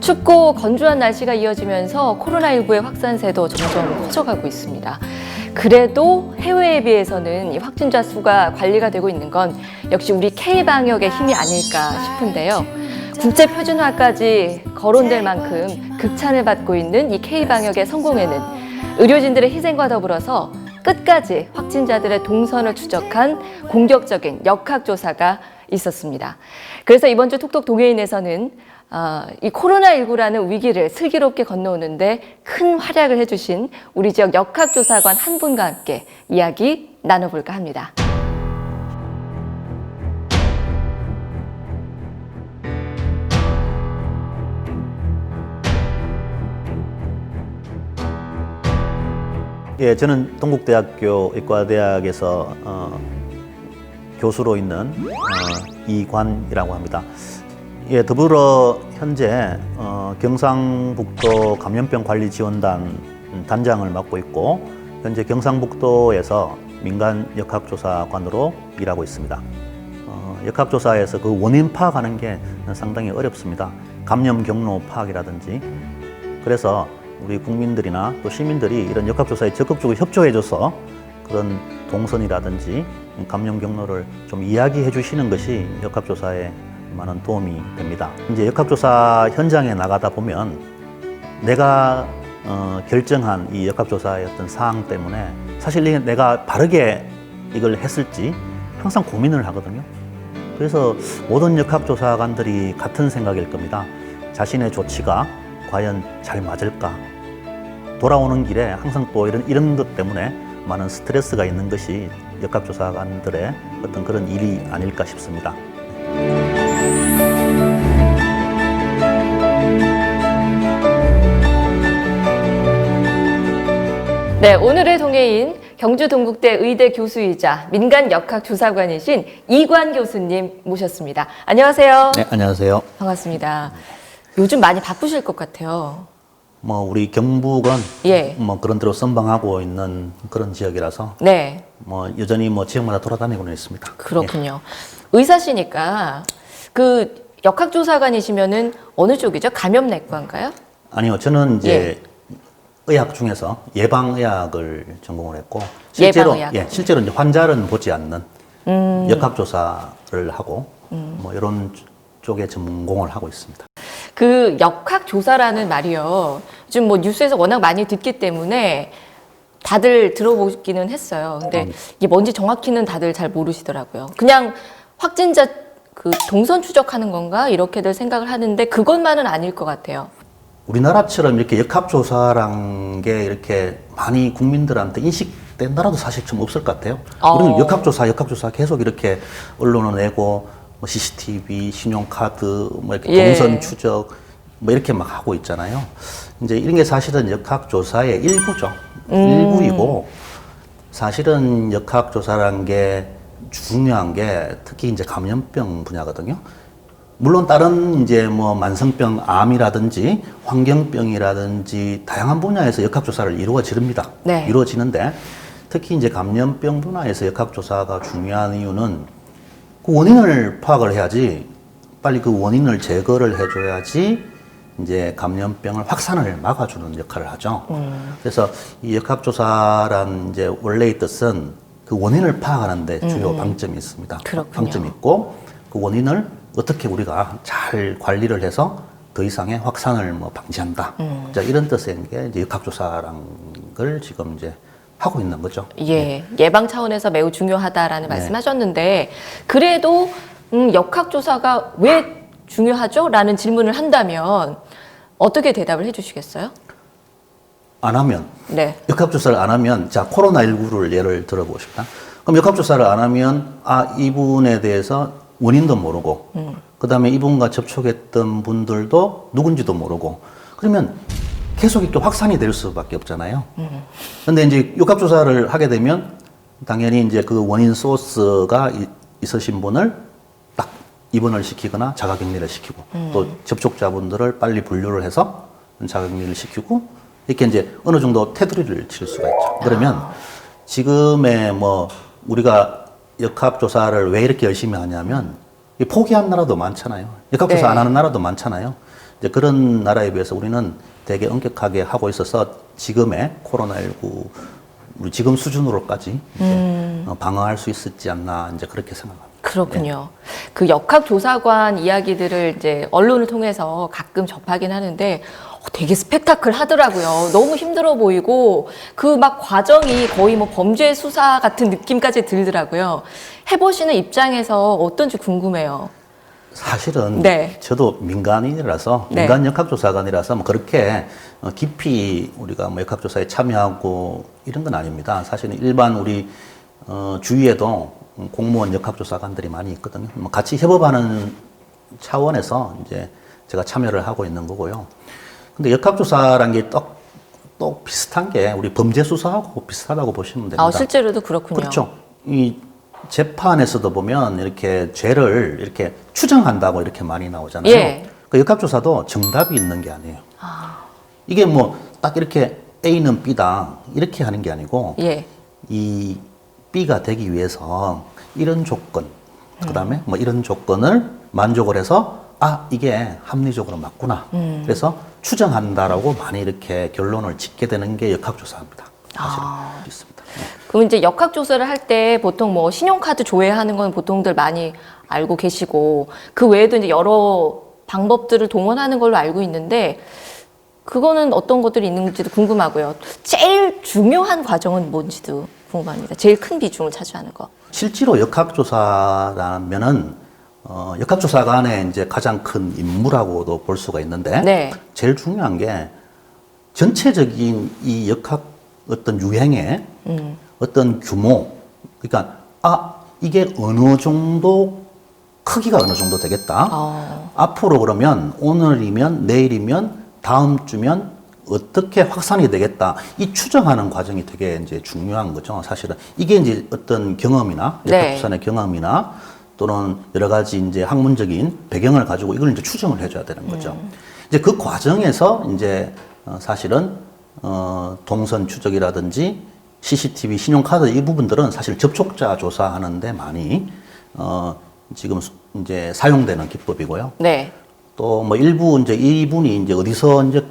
춥고 건조한 날씨가 이어지면서 코로나19의 확산세도 점점 커져가고 있습니다. 그래도 해외에 비해서는 이 확진자 수가 관리가 되고 있는 건 역시 우리 K방역의 힘이 아닐까 싶은데요. 국제 표준화까지 거론될 만큼 극찬을 받고 있는 이 K방역의 성공에는 의료진들의 희생과 더불어서 끝까지 확진자들의 동선을 추적한 공격적인 역학조사가 있었습니다. 그래서 이번 주 톡톡 동해인에서는 이 코로나19라는 위기를 슬기롭게 건너오는데 큰 활약을 해주신 우리 지역 역학조사관 한 분과 함께 이야기 나눠볼까 합니다. 예, 저는 동국대학교 의과대학에서 교수로 있는 이관이라고 합니다. 예, 더불어 현재 경상북도 감염병 관리 지원단 단장을 맡고 있고 현재 경상북도에서 민간 역학조사관으로 일하고 있습니다. 역학조사에서 그 원인 파악하는 게 상당히 어렵습니다. 감염 경로 파악이라든지. 그래서 우리 국민들이나 또 시민들이 이런 역학조사에 적극적으로 협조해줘서 그런 동선이라든지 감염 경로를 좀 이야기해 주시는 것이 역학조사에 많은 도움이 됩니다. 이제 역학조사 현장에 나가다 보면 내가 결정한 이 역학조사의 어떤 사항 때문에 사실 내가 바르게 이걸 했을지 항상 고민을 하거든요. 그래서 모든 역학조사관들이 같은 생각일 겁니다. 자신의 조치가 과연 잘 맞을까? 돌아오는 길에 항상 또 이런 것 때문에 많은 스트레스가 있는 것이 역학조사관들의 어떤 그런 일이 아닐까 싶습니다. 네, 오늘의 동해인 경주 동국대 의대 교수이자 민간 역학조사관이신 이관 교수님 모셨습니다. 안녕하세요. 네, 안녕하세요. 반갑습니다. 요즘 많이 바쁘실 것 같아요. 우리 경북은 예. 그런 대로 선방하고 있는 그런 지역이라서 네. 여전히 지역마다 돌아다니고는 있습니다. 그렇군요. 의사시니까 그 역학조사관이시면은 어느 쪽이죠? 감염내과인가요? 아니요, 저는 이제 의학 중에서 예방의학을 전공을 했고 실제로 실제로 이제 환자는 보지 않는 역학조사를 하고 이런 쪽에 전공을 하고 있습니다. 그 역학조사라는 말이요. 지금 뉴스에서 워낙 많이 듣기 때문에 다들 들어보기는 했어요. 근데 이게 뭔지 정확히는 다들 잘 모르시더라고요. 그냥 확진자 그 동선 추적하는 건가 이렇게들 생각을 하는데 그것만은 아닐 것 같아요. 우리나라처럼 이렇게 역학조사란 게 이렇게 많이 국민들한테 인식된 나라도 사실 좀 없을 것 같아요. 우리는 역학조사 계속 이렇게 언론을 내고 CCTV, 신용카드, 이렇게 동선 추적 이렇게 막 하고 있잖아요. 이제 이런 게 사실은 역학조사의 일부죠. 일부이고 사실은 역학조사라는 게 중요한 게 특히 이제 감염병 분야거든요. 물론 다른 이제 만성병, 암이라든지 환경병이라든지 다양한 분야에서 역학조사를 이루어집니다. 네. 이루어지는데 특히 이제 감염병 분야에서 역학조사가 중요한 이유는 그 원인을 파악을 해야지 빨리 그 원인을 제거를 해줘야지 이제 감염병을 확산을 막아주는 역할을 하죠. 그래서 이 역학조사란 이제 원래의 뜻은 그 원인을 파악하는데 주요 방점이 있습니다. 그렇군요. 방점이 있고 그 원인을 어떻게 우리가 잘 관리를 해서 더 이상의 확산을 방지한다. 자, 이런 뜻의 게 이제 역학조사라는 걸 지금 이제 하고 있는 거죠. 예, 예방 차원에서 매우 중요하다라는 말씀하셨는데 그래도 역학조사가 왜 중요하죠? 라는 질문을 한다면 어떻게 대답을 해주시겠어요? 안 하면 역학조사를 안 하면 자 코로나19를 예를 들어보고 싶다. 그럼 역학조사를 안 하면 이분에 대해서 원인도 모르고 그다음에 이분과 접촉했던 분들도 누군지도 모르고 그러면 계속 이렇게 확산이 될 수밖에 없잖아요. 근데 이제 역학조사를 하게 되면 당연히 이제 그 원인 소스가 있으신 분을 딱 입원을 시키거나 자가격리를 시키고 또 접촉자분들을 빨리 분류를 해서 자가격리를 시키고 이렇게 이제 어느 정도 테두리를 칠 수가 있죠. 그러면 지금의 우리가 역학조사를 왜 이렇게 열심히 하냐면 이 포기한 나라도 많잖아요. 역학조사 네. 안 하는 나라도 많잖아요. 이제 그런 나라에 비해서 우리는 되게 엄격하게 하고 있어서 지금의 코로나19 우리 지금 수준으로까지 이제 방어할 수 있었지 않나 이제 그렇게 생각합니다. 그렇군요. 그 역학조사관 이야기들을 이제 언론을 통해서 가끔 접하긴 하는데 되게 스펙타클 하더라고요. 너무 힘들어 보이고 그 막 과정이 거의 뭐 범죄 수사 같은 느낌까지 들더라고요. 해보시는 입장에서 어떤지 궁금해요. 사실은 네. 저도 민간인이라서 네. 민간 역학조사관이라서 뭐 그렇게 깊이 우리가 뭐 역학조사에 참여하고 이런 건 아닙니다. 사실은 일반 우리 주위에도 공무원 역학조사관들이 많이 있거든요. 뭐 같이 협업하는 차원에서 이제 제가 참여를 하고 있는 거고요. 근데 역학조사란 게 또 비슷한 게 우리 범죄 수사하고 비슷하다고 보시면 됩니다. 실제로도 그렇군요. 그렇죠. 이 재판에서도 보면 이렇게 죄를 이렇게 추정한다고 이렇게 많이 나오잖아요. 예. 그 역학조사도 정답이 있는 게 아니에요. 이게 뭐 딱 이렇게 A는 B다 이렇게 하는 게 아니고 예. 이 B가 되기 위해서 이런 조건, 그다음에 뭐 이런 조건을 만족을 해서 이게 합리적으로 맞구나. 그래서 추정한다라고 많이 이렇게 결론을 짓게 되는 게 역학조사입니다. 사실은 있습니다. 그럼 이제 역학조사를 할 때 보통 뭐 신용카드 조회하는 건 보통들 많이 알고 계시고 그 외에도 이제 여러 방법들을 동원하는 걸로 알고 있는데 그거는 어떤 것들이 있는지도 궁금하고요. 제일 중요한 과정은 뭔지도 궁금합니다. 제일 큰 비중을 차지하는 거. 실제로 역학조사라면은 역학조사관의 이제 가장 큰 임무라고도 볼 수가 있는데 네. 제일 중요한 게 전체적인 이 역학 어떤 유행의 어떤 규모, 그러니까 이게 어느 정도 크기가 어느 정도 되겠다. 앞으로 그러면 오늘이면 내일이면 다음 주면 어떻게 확산이 되겠다. 이 추정하는 과정이 되게 이제 중요한 거죠. 사실은 이게 이제 어떤 경험이나 네. 역학조사의 경험이나 또는 여러 가지 이제 학문적인 배경을 가지고 이걸 이제 추정을 해줘야 되는 거죠. 이제 그 과정에서 이제 사실은 동선 추적이라든지 CCTV, 신용카드 이 부분들은 사실 접촉자 조사하는데 많이 지금 이제 사용되는 기법이고요. 네. 또 뭐 일부 이제 이분이 이제 어디서 이제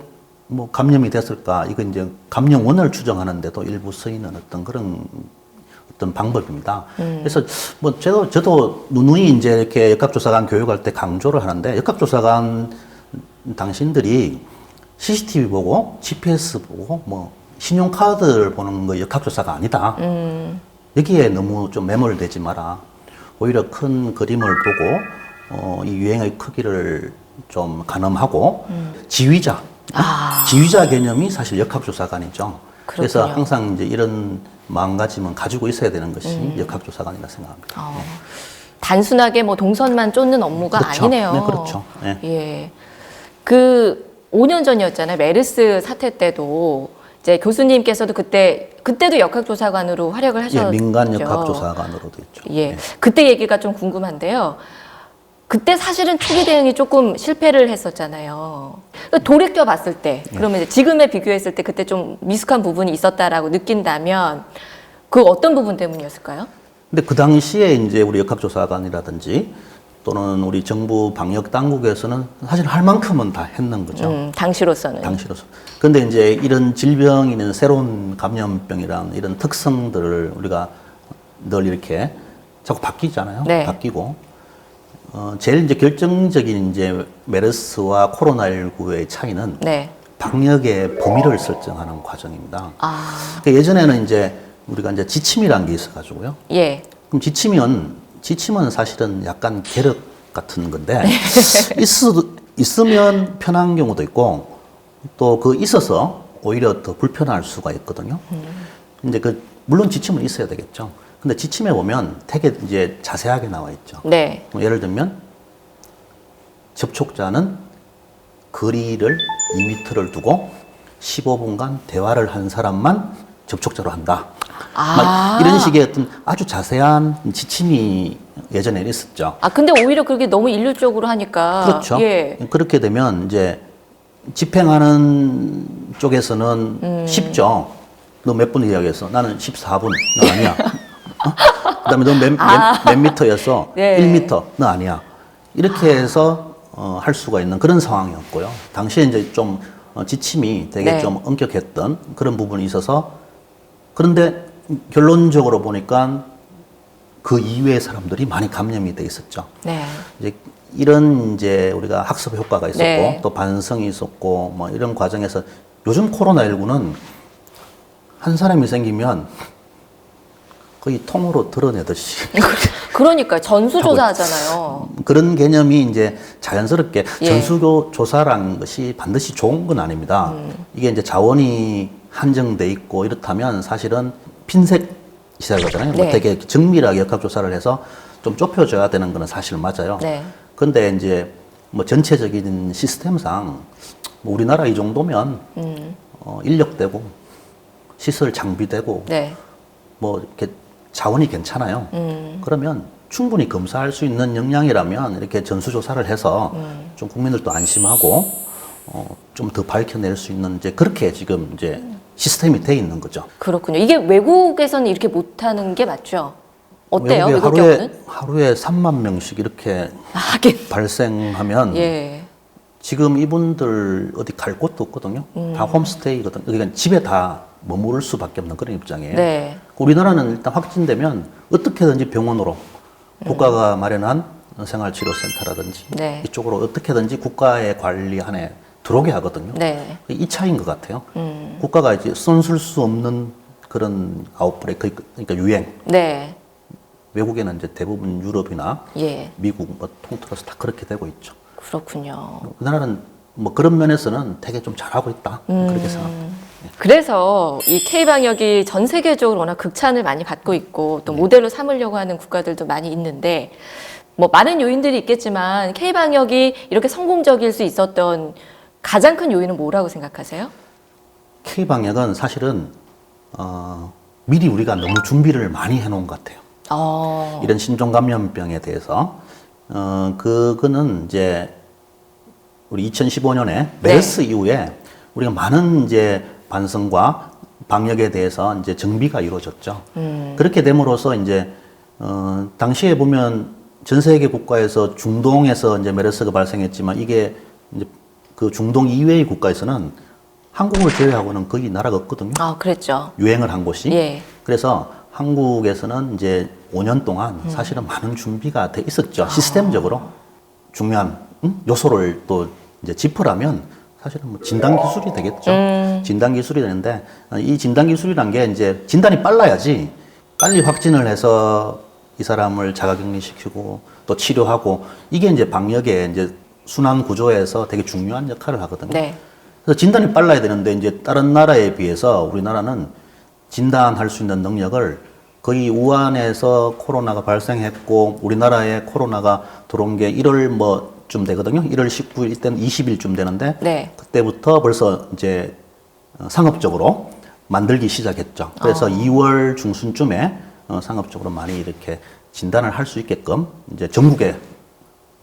뭐 감염이 됐을까 이거 이제 감염원을 추정하는데도 일부 쓰이는 어떤 그런 어떤 방법입니다. 그래서 뭐 저도 누누이 이제 이렇게 역학조사관 교육할 때 강조를 하는데 역학조사관 당신들이 CCTV 보고 GPS 보고 뭐 신용카드를 보는 거 역학조사가 아니다. 여기에 너무 좀 매몰되지 마라. 오히려 큰 그림을 보고 이 유행의 크기를 좀 가늠하고 지휘자 개념이 사실 역학조사관이죠. 그래서 그렇군요. 항상 이제 이런 마음가짐은 가지고 있어야 되는 것이 역학조사관이라 생각합니다. 단순하게 뭐 동선만 쫓는 업무가 그렇죠. 아니네요. 네, 그렇죠. 네. 예. 그 5년 전이었잖아요. 메르스 사태 때도 이제 교수님께서도 그때도 역학조사관으로 활약을 하셨죠. 예, 민간 역학조사관으로도 있죠. 예. 그때 얘기가 좀 궁금한데요. 그때 사실은 초기 대응이 조금 실패를 했었잖아요. 돌이켜 봤을 때, 그러면 이제 지금에 비교했을 때 그때 좀 미숙한 부분이 있었다라고 느낀다면 그 어떤 부분 때문이었을까요? 근데 그 당시에 이제 우리 역학조사관이라든지 또는 우리 정부 방역 당국에서는 사실 할 만큼은 다 했는 거죠. 당시로서는. 당시로서. 근데 이제 이런 질병이나 새로운 감염병이란 이런 특성들을 우리가 늘 이렇게 자꾸 바뀌잖아요. 네. 바뀌고. 제일 이제 결정적인 이제 메르스와 코로나19의 차이는 네. 방역의 범위를 설정하는 과정입니다. 아, 그러니까 예전에는 이제 우리가 이제 지침이라는 게 있어가지고요. 예. 그럼 지침은 사실은 약간 계력 같은 건데 있으면 편한 경우도 있고 또 그 있어서 오히려 더 불편할 수가 있거든요. 이제 물론 지침은 있어야 되겠죠. 근데 지침에 보면 되게 이제 자세하게 나와 있죠. 네. 예를 들면 접촉자는 거리를 2m를 두고 15분간 대화를 한 사람만 접촉자로 한다. 막 이런 식의 어떤 아주 자세한 지침이 예전에 있었죠. 근데 오히려 그게 너무 일률적으로 하니까. 그렇죠. 예. 그렇게 되면 이제 집행하는 쪽에서는 쉽죠. 너 몇 분 이야기했어? 나는 14분. 너 아니야. 그다음에 너 몇 미터였어? 네. 1미터. 너 아니야. 이렇게 해서 할 수가 있는 그런 상황이었고요. 당시에 이제 좀 지침이 되게 네. 좀 엄격했던 그런 부분이 있어서 그런데 결론적으로 보니까 그 이외의 사람들이 많이 감염이 돼 있었죠. 네. 이제 이런 이제 우리가 학습 효과가 있었고 네. 또 반성이 있었고 뭐 이런 과정에서 요즘 코로나19는 한 사람이 생기면 거의 통으로 드러내듯이 그러니까 전수조사 하잖아요. 그런 개념이 이제 자연스럽게 예. 전수조사라는 것이 반드시 좋은 건 아닙니다. 이게 이제 자원이 한정돼 있고 이렇다면 사실은 핀셋 시설 거잖아요. 뭐 네. 되게 정밀하게 역학조사를 해서 좀 좁혀져야 되는 거는 사실 맞아요. 네. 근데 이제 뭐 전체적인 시스템상 뭐 우리나라 이 정도면 인력되고 시설 장비되고 네. 뭐 이렇게 자원이 괜찮아요. 그러면 충분히 검사할 수 있는 역량이라면 이렇게 전수조사를 해서 좀 국민들도 안심하고 좀 더 밝혀낼 수 있는 이제 그렇게 지금 이제 시스템이 돼 있는 거죠. 그렇군요. 이게 외국에서는 이렇게 못하는 게 맞죠? 어때요? 외국에 외국 경우는? 하루에 3만 명씩 이렇게 하긴. 발생하면 예. 지금 이분들 어디 갈 곳도 없거든요. 다 홈스테이거든요. 그러니까 집에 다 머무를 수밖에 없는 그런 입장이에요. 네. 우리나라는 일단 확진되면 어떻게든지 병원으로 국가가 마련한 생활치료센터라든지 네. 이쪽으로 어떻게든지 국가의 관리 안에 들어오게 하거든요. 네. 이 차이인 것 같아요. 국가가 이제 손쓸 수 없는 그런 아웃브레이크, 그러니까 유행. 네. 외국에는 이제 대부분 유럽이나 예. 미국 뭐 통틀어서 다 그렇게 되고 있죠. 그렇군요. 우리나라는 뭐 그런 면에서는 되게 좀 잘하고 있다. 그렇게 생각합니다. 그래서 이 K방역이 전 세계적으로 워낙 극찬을 많이 받고 있고 또 모델로 삼으려고 하는 국가들도 많이 있는데 뭐 많은 요인들이 있겠지만 K방역이 이렇게 성공적일 수 있었던 가장 큰 요인은 뭐라고 생각하세요? K방역은 사실은 미리 우리가 너무 준비를 많이 해놓은 것 같아요. 이런 신종감염병에 대해서 그거는 이제 우리 2015년에 메르스 이후에 우리가 많은 이제 반성과 방역에 대해서 이제 정비가 이루어졌죠. 그렇게 됨으로써 이제 당시에 보면 전 세계 국가에서 중동에서 이제 메르스가 발생했지만 이게 이제 그 중동 이외의 국가에서는 한국을 제외하고는 거의 나라가 없거든요. 아, 그랬죠. 유행을 한 곳이. 예. 그래서 한국에서는 이제 5년 동안 사실은 많은 준비가 돼 있었죠. 시스템적으로 중요한 요소를 또 이제 짚으라면 사실은 뭐 진단 기술이 되겠죠. 진단 기술이 되는데 이 진단 기술이란 게 이제 진단이 빨라야지 빨리 확진을 해서 이 사람을 자가격리시키고 또 치료하고 이게 이제 방역의 이제 순환 구조에서 되게 중요한 역할을 하거든요. 네. 그래서 진단이 빨라야 되는데 이제 다른 나라에 비해서 우리나라는 진단할 수 있는 능력을 거의 우한에서 코로나가 발생했고 우리나라에 코로나가 들어온 게 1월 뭐쯤 되거든요. 1월 19일 이때는 20일쯤 되는데 네. 그때부터 벌써 이제 상업적으로 만들기 시작했죠. 그래서 2월 중순쯤에 상업적으로 많이 이렇게 진단을 할 수 있게끔 이제 전국에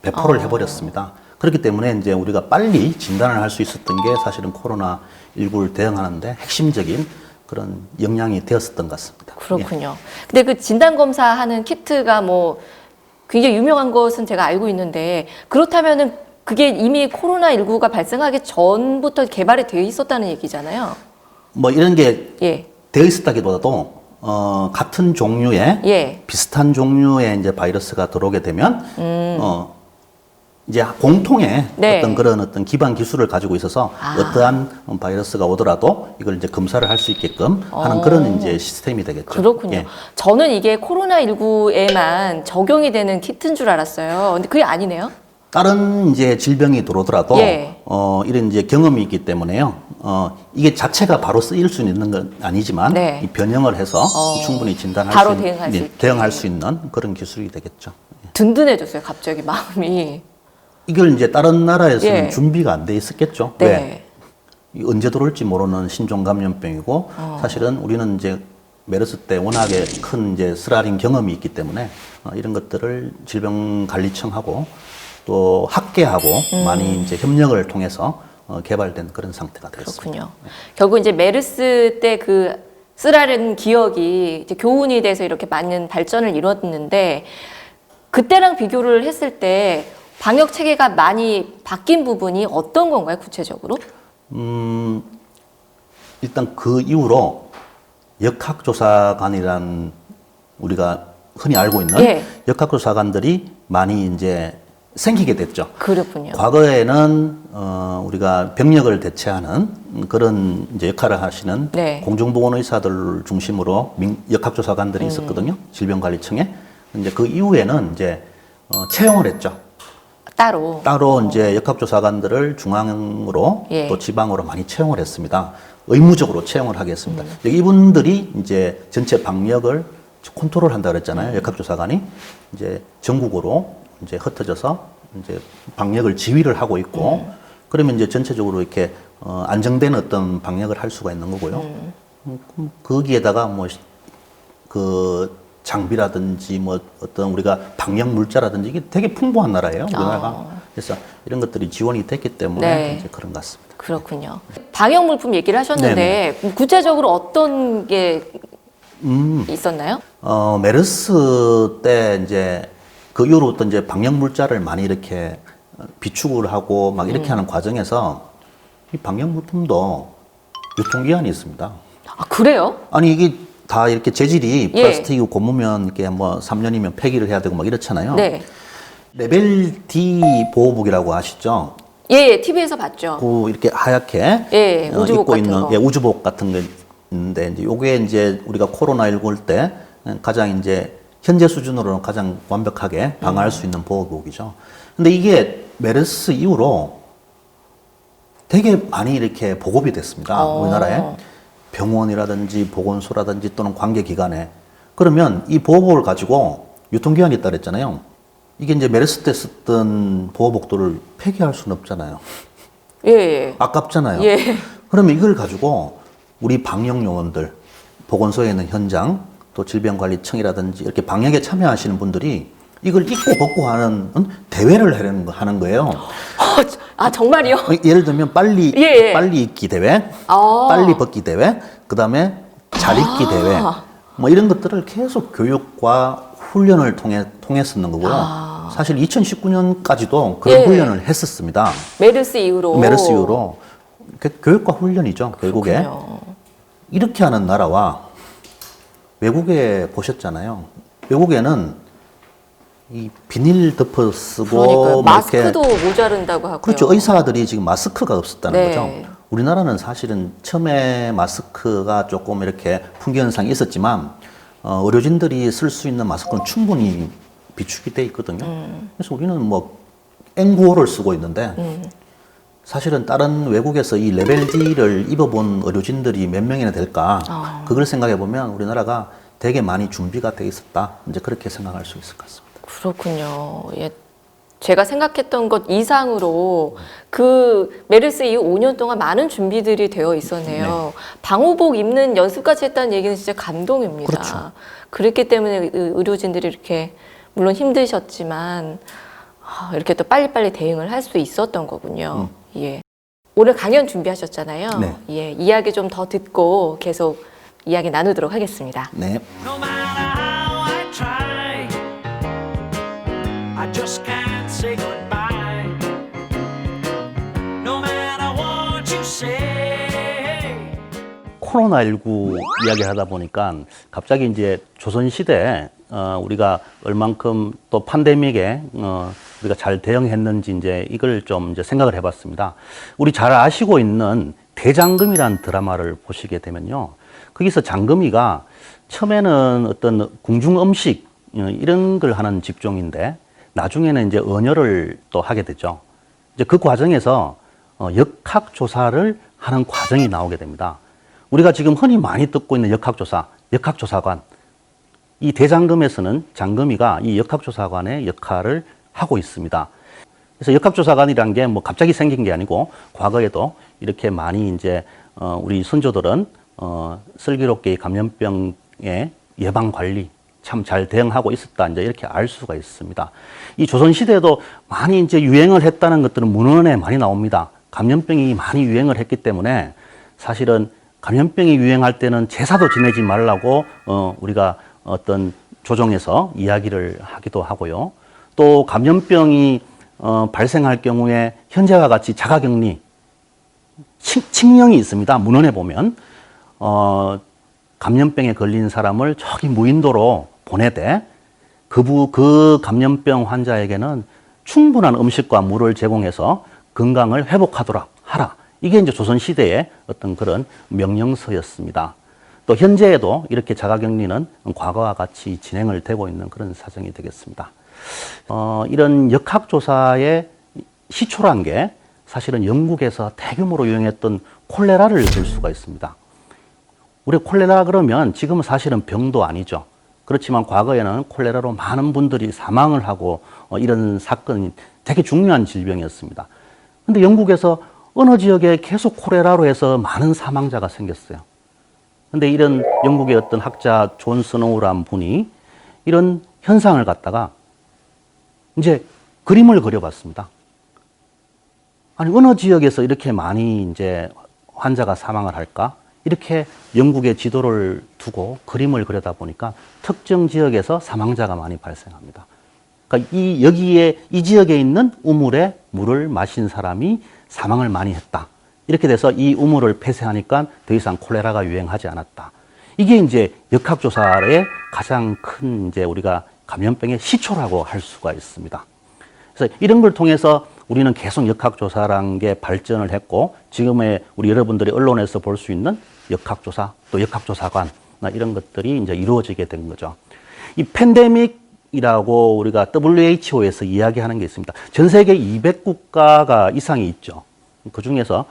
배포를 해버렸습니다. 그렇기 때문에 이제 우리가 빨리 진단을 할 수 있었던 게 사실은 코로나19를 대응하는데 핵심적인 그런 역량이 되었었던 것 같습니다. 그렇군요. 근데 그 진단검사하는 키트가 뭐 굉장히 유명한 것은 제가 알고 있는데 그렇다면은 그게 이미 코로나19가 발생하기 전부터 개발이 되어 있었다는 얘기잖아요. 뭐 이런 게 예. 되어 있었다기보다도 같은 종류의 예. 비슷한 종류의 이제 바이러스가 들어오게 되면 이제 공통의 네. 어떤 기반 기술을 가지고 있어서 어떠한 바이러스가 오더라도 이걸 이제 검사를 할 수 있게끔 하는 그런 이제 시스템이 되겠죠. 그렇군요. 예. 저는 이게 코로나19에만 적용이 되는 키트인 줄 알았어요. 근데 그게 아니네요. 다른 이제 질병이 들어오더라도 예. 이런 이제 경험이 있기 때문에요. 이게 자체가 바로 쓰일 수 있는 건 아니지만 네. 이 변형을 해서 충분히 진단할 바로 수 있는, 대응할 수 있게. 대응할 수 있는 그런 기술이 되겠죠. 든든해졌어요. 갑자기 마음이. 이걸 이제 다른 나라에서는 예. 준비가 안 돼 있었겠죠. 네. 왜? 이 언제 들어올지 모르는 신종 감염병이고 사실은 우리는 이제 메르스 때 워낙에 큰 이제 스라린 경험이 있기 때문에 이런 것들을 질병관리청하고 또 학계하고 많이 이제 협력을 통해서 개발된 그런 상태가 되었습니다. 그렇군요. 결국 이제 메르스 때 그 쓰라린 기억이 이제 교훈이 돼서 이렇게 많은 발전을 이뤘는데 그때랑 비교를 했을 때 방역 체계가 많이 바뀐 부분이 어떤 건가요, 구체적으로? 일단 그 이후로 역학조사관이란 우리가 흔히 알고 있는 예. 역학조사관들이 많이 이제 생기게 됐죠. 그렇군요. 과거에는 우리가 병력을 대체하는 그런 이제 역할을 하시는 네. 공중보건 의사들 중심으로 역학조사관들이 있었거든요. 질병관리청에. 이제 그 이후에는 이제 채용을 했죠. 따로 이제 역학조사관들을 중앙으로 예. 또 지방으로 많이 채용을 했습니다. 의무적으로 채용을 하게 했습니다. 이분들이 이제 전체 방역을 컨트롤 한다 그랬잖아요. 역학조사관이 이제 전국으로 이제 흩어져서 이제 방역을 지휘를 하고 있고 그러면 이제 전체적으로 이렇게 안정된 어떤 방역을 할 수가 있는 거고요. 거기에다가 뭐 그 장비라든지 뭐 어떤 우리가 방역 물자라든지 이게 되게 풍부한 나라예요. 우리나라가. 그래서 이런 것들이 지원이 됐기 때문에 네. 이제 그런 것 같습니다. 그렇군요. 방역 물품 얘기를 하셨는데 구체적으로 어떤 게 있었나요? 메르스 때 이제 그 이후로부터 이제 방역 물자를 많이 이렇게 비축을 하고 막 이렇게 하는 과정에서 이 방역 물품도 유통기한이 있습니다. 아, 그래요? 아니 이게 다 이렇게 재질이 예. 플라스틱이고 고무면 이렇게 뭐 3년이면 폐기를 해야 되고 막 이렇잖아요. 네. 레벨 D 보호복이라고 아시죠? 예, TV에서 봤죠. 그 이렇게 하얗게 예, 우주복 입고 같은 있는 거. 예, 우주복 같은 게 있는데 이제 요게 이제 우리가 코로나19일 때 가장 이제 현재 수준으로는 가장 완벽하게 방어할 수 있는 보호복이죠. 근데 이게 메르스 이후로 되게 많이 이렇게 보급이 됐습니다. 우리나라에. 병원이라든지 보건소라든지 또는 관계기관에. 그러면 이 보호복을 가지고 유통기한이 있다 그랬잖아요. 이게 이제 메르스 때 썼던 보호복들을 폐기할 수는 없잖아요. 예. 아깝잖아요. 예. 그러면 이걸 가지고 우리 방역 요원들, 보건소에 있는 현장, 또 질병관리청이라든지 이렇게 방역에 참여하시는 분들이 이걸 입고 벗고 하는 대회를 하는 거예요. 아, 정말요? 예를 들면 빨리 예. 빨리 입기 대회, 아. 빨리 벗기 대회, 그다음에 잘 입기 대회, 뭐 이런 것들을 계속 교육과 훈련을 통해 쓰는 거고요. 사실 2019년까지도 그런 예. 훈련을 했었습니다. 메르스 이후로. 메르스 이후로 교육과 훈련이죠. 결국에 그렇군요. 이렇게 하는 나라와 외국에 보셨잖아요. 외국에는 이 비닐 덮어 쓰고 그러니까요. 뭐 이렇게 마스크도 모자른다고 하고요. 그렇죠. 의사들이 지금 마스크가 없었다는 네. 거죠. 우리나라는 사실은 처음에 마스크가 조금 이렇게 풍기 현상이 있었지만 의료진들이 쓸 수 있는 마스크는 충분히 비축이 돼 있거든요. 그래서 우리는 뭐 N95를 쓰고 있는데 사실은 다른 외국에서 이 레벨 D를 입어본 의료진들이 몇 명이나 될까? 그걸 생각해 보면 우리나라가 되게 많이 준비가 돼 있었다. 이제 그렇게 생각할 수 있을 것 같습니다. 그렇군요. 예. 제가 생각했던 것 이상으로 그 메르스 이후 5년 동안 많은 준비들이 되어 있었네요. 네. 방호복 입는 연습까지 했다는 얘기는 진짜 감동입니다. 그렇죠. 그랬기 때문에 의료진들이 이렇게 물론 힘드셨지만 이렇게 또 빨리빨리 대응을 할 수 있었던 거군요. 예. 오늘 강연 준비하셨잖아요. 네. 예. 이야기 좀 더 듣고 계속 이야기 나누도록 하겠습니다. 네. No matter how I try, I just can't say goodbye. No matter what you say. 코로나19 이야기를 하다 보니까 갑자기 이제 조선시대에 우리가 얼만큼 또 팬데믹에 우리가 잘 대응했는지 이제 이걸 좀 이제 생각을 해봤습니다. 우리 잘 아시고 있는 대장금이라는 드라마를 보시게 되면요. 거기서 장금이가 처음에는 어떤 궁중 음식 이런 걸 하는 직종인데 나중에는 이제 언여를 또 하게 되죠. 이제 그 과정에서 역학조사를 하는 과정이 나오게 됩니다. 우리가 지금 흔히 많이 듣고 있는 역학조사, 역학조사관. 이 대장금에서는 장금이가 이 역학조사관의 역할을 하고 있습니다. 그래서 역학조사관이란 게 뭐 갑자기 생긴 게 아니고 과거에도 이렇게 많이 이제 우리 선조들은 슬기롭게 감염병의 예방 관리 참 잘 대응하고 있었다. 이제 이렇게 알 수가 있습니다. 이 조선시대에도 많이 이제 유행을 했다는 것들은 문헌에 많이 나옵니다. 감염병이 많이 유행을 했기 때문에 사실은 감염병이 유행할 때는 제사도 지내지 말라고 우리가 어떤 조정에서 이야기를 하기도 하고요. 또 감염병이 발생할 경우에 현재와 같이 자가격리, 칙령이 있습니다. 문헌에 보면 감염병에 걸린 사람을 저기 무인도로 보내되 그 감염병 환자에게는 충분한 음식과 물을 제공해서 건강을 회복하도록 하라. 이게 이제 조선시대의 어떤 그런 명령서였습니다. 또 현재에도 이렇게 자가격리는 과거와 같이 진행을 되고 있는 그런 사정이 되겠습니다. 이런 역학조사의 시초란 게 사실은 영국에서 대규모로 유행했던 콜레라를 들 수가 있습니다. 우리 콜레라 그러면 지금은 사실은 병도 아니죠. 그렇지만 과거에는 콜레라로 많은 분들이 사망을 하고 이런 사건이 되게 중요한 질병이었습니다. 근데 영국에서 어느 지역에 계속 콜레라로 해서 많은 사망자가 생겼어요. 근데 이런 영국의 어떤 학자 존 스노우라는 분이 이런 현상을 갖다가 이제 그림을 그려봤습니다. 아니, 어느 지역에서 이렇게 많이 이제 환자가 사망을 할까? 이렇게 영국의 지도를 두고 그림을 그려다 보니까 특정 지역에서 사망자가 많이 발생합니다. 그러니까 이 지역에 있는 우물에 물을 마신 사람이 사망을 많이 했다. 이렇게 돼서 이 우물을 폐쇄하니까 더 이상 콜레라가 유행하지 않았다. 이게 이제 역학조사의 가장 큰 이제 우리가 감염병의 시초라고 할 수가 있습니다. 그래서 이런 걸 통해서 우리는 계속 역학조사라는 게 발전을 했고 지금의 우리 여러분들이 언론에서 볼 수 있는 역학조사 또 역학조사관 이런 것들이 이제 이루어지게 된 거죠. 이 팬데믹이라고 우리가 WHO에서 이야기하는 게 있습니다. 전 세계 200국가가 이상이 있죠. 그 중에서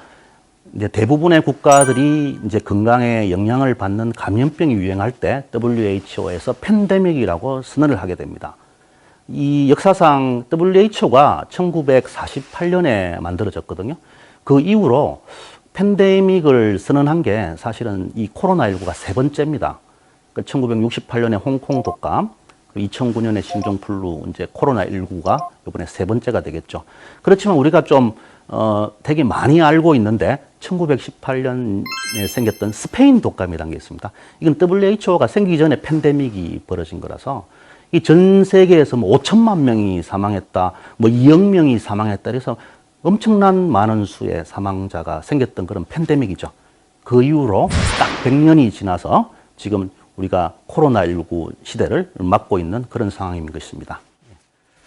이제 대부분의 국가들이 이제 건강에 영향을 받는 감염병이 유행할 때 WHO에서 팬데믹이라고 선언을 하게 됩니다. 이 역사상 WHO가 1948년에 만들어졌거든요. 그 이후로 팬데믹을 선언한 게 사실은 이 코로나19가 세 번째입니다. 1968년에 홍콩 독감, 2009년에 신종플루, 이제 코로나19가 이번에 세 번째가 되겠죠. 그렇지만 우리가 좀 되게 많이 알고 있는데 1918년에 생겼던 스페인 독감이라는 게 있습니다. 이건 WHO가 생기기 전에 팬데믹이 벌어진 거라서 이 전 세계에서 뭐 5천만 명이 사망했다, 뭐 2억 명이 사망했다, 그래서 엄청난 많은 수의 사망자가 생겼던 그런 팬데믹이죠. 그 이후로 딱 100년이 지나서 지금 우리가 코로나19 시대를 맞고 있는 그런 상황인 것입니다.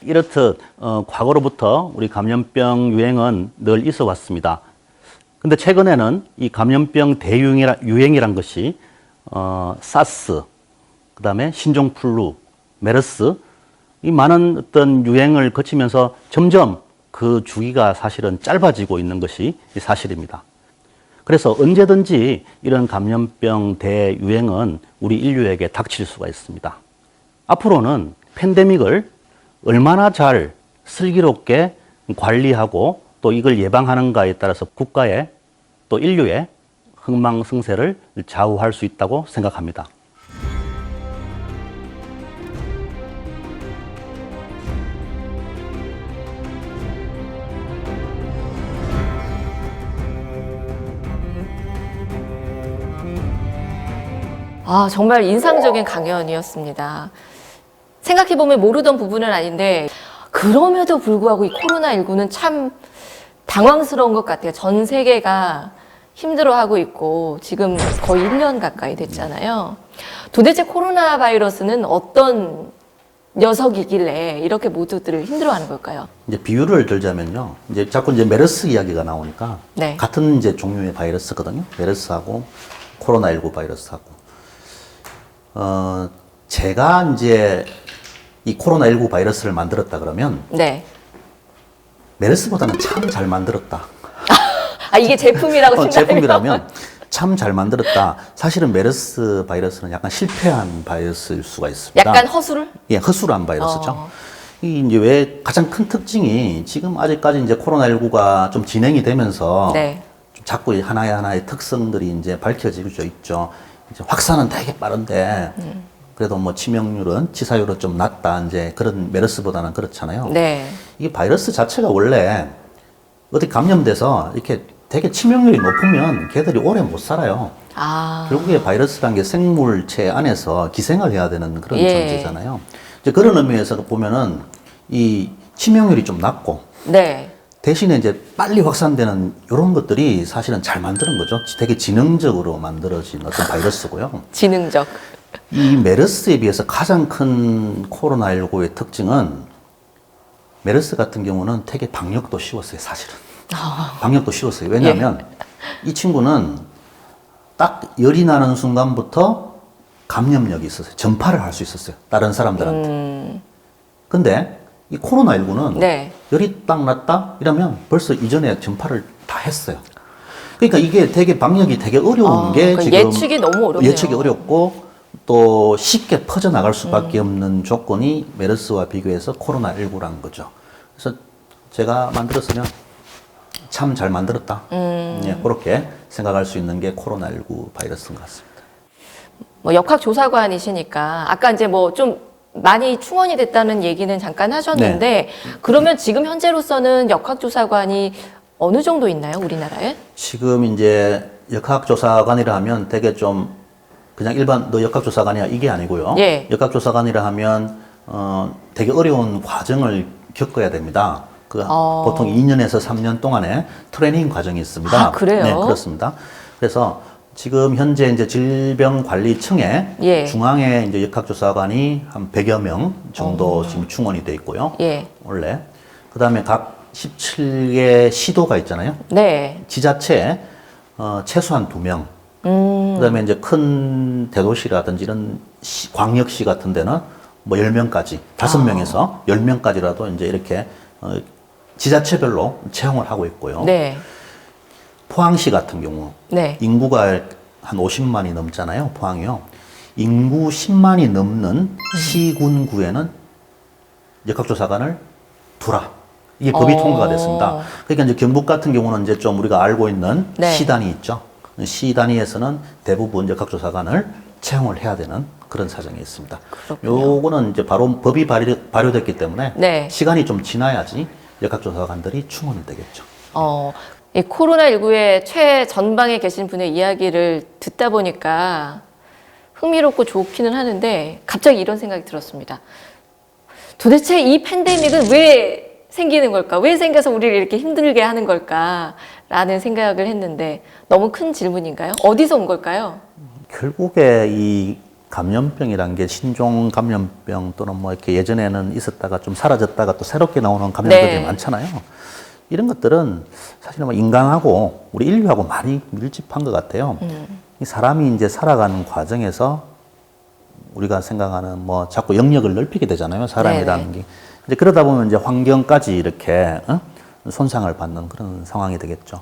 이렇듯 과거로부터 우리 감염병 유행은 늘 있어 왔습니다. 근데 최근에는 이 감염병 대유행이란 것이 사스, 그 다음에 신종플루, 메르스, 이 많은 어떤 유행을 거치면서 점점 그 주기가 사실은 짧아지고 있는 것이 사실입니다. 그래서 언제든지 이런 감염병 대유행은 우리 인류에게 닥칠 수가 있습니다. 앞으로는 팬데믹을 얼마나 잘 슬기롭게 관리하고 또 이걸 예방하는가에 따라서 국가의 또 인류의 흥망성쇠를 좌우할 수 있다고 생각합니다. 정말 인상적인 강연이었습니다. 생각해보면 모르던 부분은 아닌데 그럼에도 불구하고 이 코로나19는 참 당황스러운 것 같아요. 전 세계가 힘들어하고 있고 지금 거의 1년 가까이 됐잖아요. 도대체 코로나 바이러스는 어떤 녀석이길래 이렇게 모두들 힘들어하는 걸까요? 이제 비유를 들자면요. 이제 자꾸 이제 메르스 이야기가 나오니까 네. 같은 이제 종류의 바이러스거든요. 메르스하고 코로나19 바이러스하고. 제가 이제 이 코로나19 바이러스를 만들었다 그러면 네. 메르스보다는 참 잘 만들었다. 이게 제품이라고 생각하면 제품이라면 참 잘 만들었다. 사실은 메르스 바이러스는 약간 실패한 바이러스일 수가 있습니다. 약간 허술을? 예, 허술한 바이러스죠. 이 이제 왜 가장 큰 특징이 지금 아직까지 이제 코로나19가 좀 진행이 되면서 네. 좀 자꾸 하나의 특성들이 이제 밝혀지고 있죠. 이제 확산은 되게 빠른데 그래도 뭐 치사율은 좀 낮다. 이제 그런 메르스보다는 그렇잖아요. 네. 이 바이러스 자체가 원래 어디 감염돼서 이렇게 되게 치명률이 높으면 걔들이 오래 못 살아요. 결국에 바이러스라는 게 생물체 안에서 기생을 해야 되는 그런 존재잖아요. 이제 그런 의미에서 보면은 이 치명률이 좀 낮고 네. 대신에 이제 빨리 확산되는 이런 것들이 사실은 잘 만드는 거죠. 되게 지능적으로 만들어진 어떤 바이러스고요. 지능적. 이 메르스에 비해서 가장 큰 코로나19의 특징은 메르스 같은 경우는 되게 방역도 쉬웠어요, 사실은. 방역도 쉬웠어요. 왜냐하면 이 친구는 딱 열이 나는 순간부터 감염력이 있었어요. 전파를 할 수 있었어요. 다른 사람들한테. 근데 이 코로나19는 네. 열이 딱 났다? 이러면 벌써 이전에 전파를 다 했어요. 그러니까 이게 되게 방역이 되게 어려운 게 그러니까 지금 예측이 너무 어렵네요. 예측이 어렵고 또 쉽게 퍼져나갈 수밖에 없는 조건이 메르스와 비교해서 코로나19라는 거죠. 그래서 제가 만들었으면 참 잘 만들었다. 예, 그렇게 생각할 수 있는 게 코로나19 바이러스인 것 같습니다. 뭐 역학조사관이시니까 아까 이제 뭐 좀 많이 충원이 됐다는 얘기는 잠깐 하셨는데 그러면 지금 현재로서는 역학조사관이 어느 정도 있나요, 우리나라에? 지금 이제 역학조사관이라 하면 되게 좀 그냥 일반 너 역학조사관이야 이게 아니고요. 예. 역학조사관이라 하면 되게 어려운 과정을 겪어야 됩니다. 보통 2년에서 3년 동안의 트레이닝 과정이 있습니다. 아, 그래요? 네, 그렇습니다. 그래서 지금 현재 이제 질병관리청에 예. 중앙에 이제 역학조사관이 한 100여 명 정도 지금 충원이 돼 있고요. 예. 원래. 그다음에 각 17개 시도가 있잖아요. 네. 지자체에 최소한 2명. 그다음에 이제 큰 대도시라든지 이런 광역시 같은 데는 뭐 10명까지, 5명에서 10명까지라도 이제 이렇게 지자체별로 채용을 하고 있고요. 네. 포항시 같은 경우 네. 인구가 한 50만이 넘잖아요. 포항이요. 인구 10만이 넘는 시군구에는 역학조사관을 두라. 이게 법이 통과가 됐습니다. 그러니까 이제 경북 같은 경우는 이제 좀 우리가 알고 있는 네. 시단위 있죠. 시단위에서는 대부분 역학조사관을 채용을 해야 되는 그런 사정이 있습니다. 요거는 이제 바로 법이 발효됐기 때문에 네. 시간이 좀 지나야지 역학조사관들이 충원이 되겠죠. 이 코로나19의 최전방에 계신 분의 이야기를 듣다 보니까 흥미롭고 좋기는 하는데 갑자기 이런 생각이 들었습니다. 도대체 이 팬데믹은 왜 생기는 걸까? 왜 생겨서 우리를 이렇게 힘들게 하는 걸까? 라는 생각을 했는데 너무 큰 질문인가요? 어디서 온 걸까요? 결국에 이 감염병이란 게 신종 감염병 또는 뭐 이렇게 예전에는 있었다가 좀 사라졌다가 또 새롭게 나오는 감염병들이 네. 많잖아요. 이런 것들은 사실은 뭐 인간하고 우리 인류하고 많이 밀집한 것 같아요. 이 사람이 이제 살아가는 과정에서 우리가 생각하는 뭐 자꾸 영역을 넓히게 되잖아요. 사람이라는 게. 이제 그러다 보면 이제 환경까지 이렇게 손상을 받는 그런 상황이 되겠죠.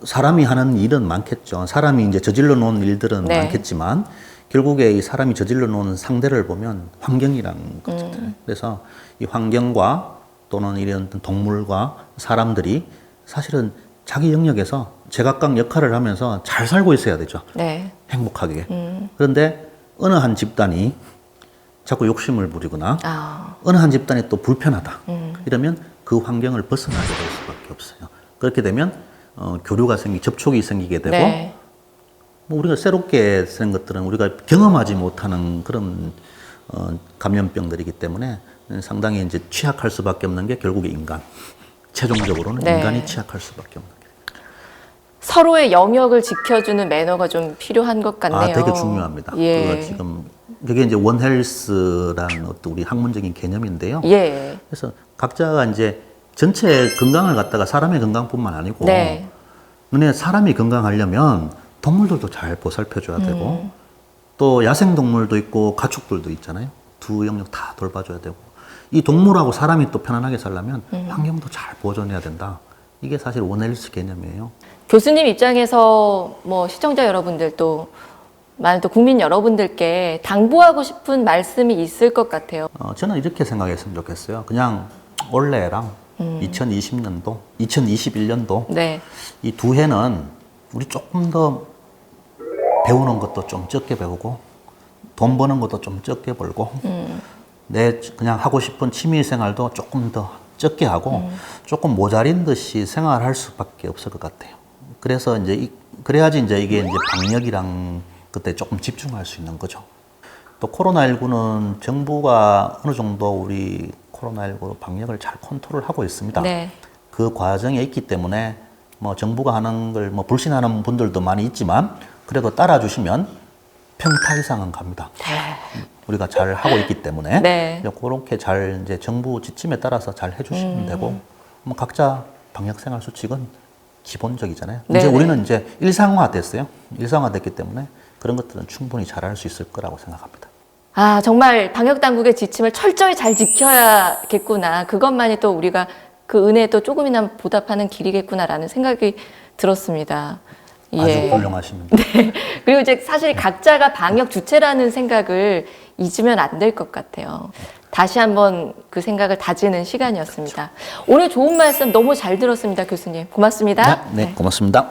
사람이 하는 일은 많겠죠. 사람이 이제 저질러 놓은 일들은 네. 많겠지만 결국에 이 사람이 저질러 놓은 상대를 보면 환경이라는 거잖아요. 그래서 이 환경과 또는 이런 동물과 사람들이 사실은 자기 영역에서 제각각 역할을 하면서 잘 살고 있어야 되죠. 네. 행복하게. 그런데 어느 한 집단이 자꾸 욕심을 부리거나 어느 한 집단이 또 불편하다. 이러면 그 환경을 벗어나게 될 수밖에 없어요. 그렇게 되면 교류가 접촉이 생기게 되고 네. 뭐 우리가 새롭게 쓰는 것들은 우리가 경험하지 못하는 그런 감염병들이기 때문에 상당히 이제 취약할 수밖에 없는 게 결국에 인간. 최종적으로는 네. 인간이 취약할 수밖에 없는 게. 서로의 영역을 지켜주는 매너가 좀 필요한 것 같네요. 되게 중요합니다. 예. 그게 이제 원헬스라는 어떤 우리 학문적인 개념인데요. 예. 그래서 각자가 이제 전체 건강을 갖다가 사람의 건강뿐만 아니고 네. 눈에 사람이 건강하려면 동물들도 잘 보살펴줘야 되고 또 야생동물도 있고 가축들도 있잖아요. 두 영역 다 돌봐줘야 되고 이 동물하고 사람이 또 편안하게 살려면 환경도 잘 보존해야 된다. 이게 사실 원헬스 개념이에요. 교수님 입장에서 뭐 시청자 여러분들 또 많은 또 국민 여러분들께 당부하고 싶은 말씀이 있을 것 같아요. 저는 이렇게 생각했으면 좋겠어요. 그냥 올해랑 2020년도, 2021년도 네. 이 두 해는 우리 조금 더 배우는 것도 좀 적게 배우고 돈 버는 것도 좀 적게 벌고 내 그냥 하고 싶은 취미 생활도 조금 더 적게 하고 조금 모자린 듯이 생활할 수밖에 없을 것 같아요. 그래서 이제 그래야지 이제 이게 이제 방역이랑 그때 조금 집중할 수 있는 거죠. 또 코로나19는 정부가 어느 정도 우리 코로나19 방역을 잘 컨트롤하고 있습니다. 네. 그 과정에 있기 때문에 뭐 정부가 하는 걸 뭐 불신하는 분들도 많이 있지만 그래도 따라주시면 평타 이상은 갑니다. 우리가 잘 하고 있기 때문에 네. 그렇게 잘 이제 정부 지침에 따라서 잘 해주시면 되고 뭐 각자 방역 생활 수칙은 기본적이잖아요. 이제 네네. 우리는 이제 일상화됐어요. 일상화됐기 때문에 그런 것들은 충분히 잘할 수 있을 거라고 생각합니다. 아, 정말 방역 당국의 지침을 철저히 잘 지켜야겠구나. 그것만이 또 우리가 그 은혜에 또 조금이나마 보답하는 길이겠구나라는 생각이 들었습니다. 아주 훌륭하십니다. 그리고 이제 사실 각자가 방역 주체라는 생각을 잊으면 안 될 것 같아요. 다시 한번 그 생각을 다지는 시간이었습니다. 오늘 좋은 말씀 너무 잘 들었습니다, 교수님. 고맙습니다. 네, 고맙습니다.